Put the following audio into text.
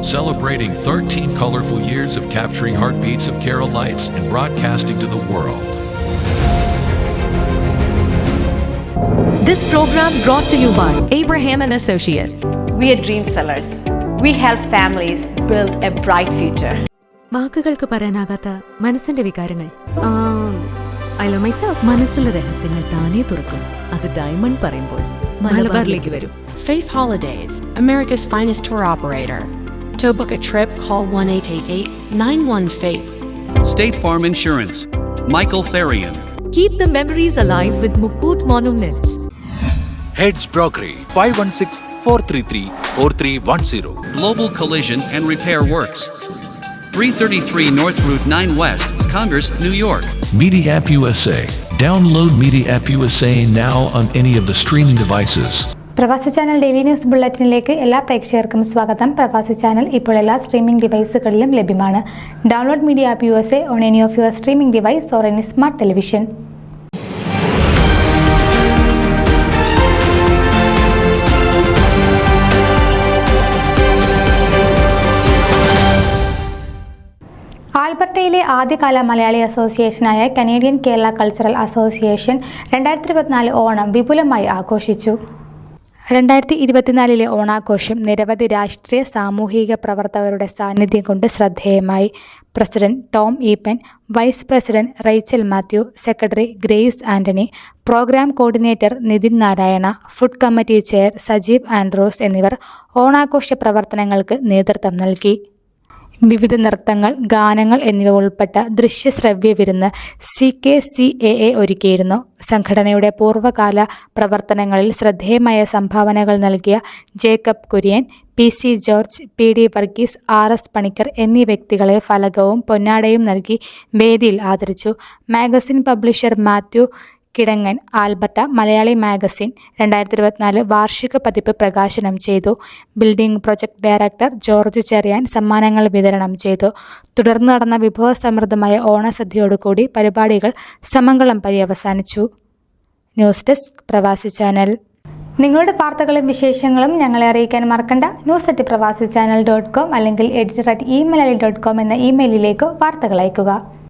celebrating 13 colorful years of capturing heartbeats of Kerala lights and broadcasting to the world. This program brought to you by Abraham and Associates. We are dream sellers. We help families build a bright future. വാക്കുകൾക്ക് പറയാനാകാത്ത മനസ്സിന്റെ വികാരങ്ങൾ. I love myself. മനസ്സിലെ രഹസ്യങ്ങൾ താനേ തുറക്കും. അത് diamond പറയുമ്പോൾ മലബാറിലേക്ക് വരും. Faith Holidays, America's finest tour operator. To book a trip, call 1-888-91-FAITH. State Farm Insurance, Michael Therian. Keep the memories alive with Mukut Monuments. Heads Brokery 516-433-4310. Global Collision and Repair Works, 333 North Route 9 West, Congress, New York. Media App USA. Download Media App USA now on any of the streaming devices. പ്രവാസി channel daily news ബുള്ളറ്റിനിലേക്ക് എല്ലാ പ്രേക്ഷകർക്കും സ്വാഗതം. പ്രവാസി channel ഇപ്പോൾ എല്ലാ streaming ഡിവൈസുകളിലും ലഭ്യമാണ്. Download media app USA on any of your streaming device or any smart television. ആൽബർട്ടയിലെ ആദ്യകാല മലയാളി അസോസിയേഷനായ Canadian Kerala cultural association 2024 Onam വിപുലമായി ആഘോഷിച്ചു. 2024 ഓണാഘോഷം നിരവധി രാഷ്ട്രീയ സാമൂഹിക പ്രവർത്തകരുടെ സാന്നിധ്യം കൊണ്ട് ശ്രദ്ധേയമായി. President Tom Eapen, vice president Rachel Mathew, secretary Grace Antony, program coordinator Nithin Narayana, food committee chair Sajeev Andrews എന്നിവർ ഓണാഘോഷ പ്രവർത്തനങ്ങൾക്ക് നേതൃത്വം നൽകി. വിവിധ നൃത്തങ്ങൾ, ഗാനങ്ങൾ എന്നിവ ഉൾപ്പെട്ട ദൃശ്യശ്രവ്യ വിരുന്ന് CKCAA ഒരുക്കിയിരുന്നു. സംഘടനയുടെ പൂർവ്വകാല പ്രവർത്തനങ്ങളിൽ ശ്രദ്ധേയമായ സംഭാവനകൾ നൽകിയ Jacob Kurian, PC George, PD Varghese, RS Panicker എന്നീ വ്യക്തികളെ ഫലകവും പൊന്നാടയും നൽകി വേദിയിൽ ആദരിച്ചു. Magazine publisher Mathew Kidangan Alberta Malayali magazine 2024 വാർഷിക പതിപ്പ് പ്രകാശനം ചെയ്തു. Building project director George Cherian സമ്മാനങ്ങൾ വിതരണം ചെയ്തു. തുടർന്ന് നടന്ന വിഭവസമൃദ്ധമായ ഓണസദ്യയോടുകൂടി പരിപാടികൾ സമംഗളം പര്യവസാനിച്ചു. ന്യൂസ് ഡെസ്ക് പ്രവാസി ചാനൽ. നിങ്ങളുടെ വാർത്തകളും വിശേഷങ്ങളും ഞങ്ങളെ അറിയിക്കാൻ മറക്കണ്ട. news@pravasichannel.com അല്ലെങ്കിൽ editor@email.com എന്ന ഇമെയിലിലേക്ക് വാർത്തകൾ അയയ്ക്കുക.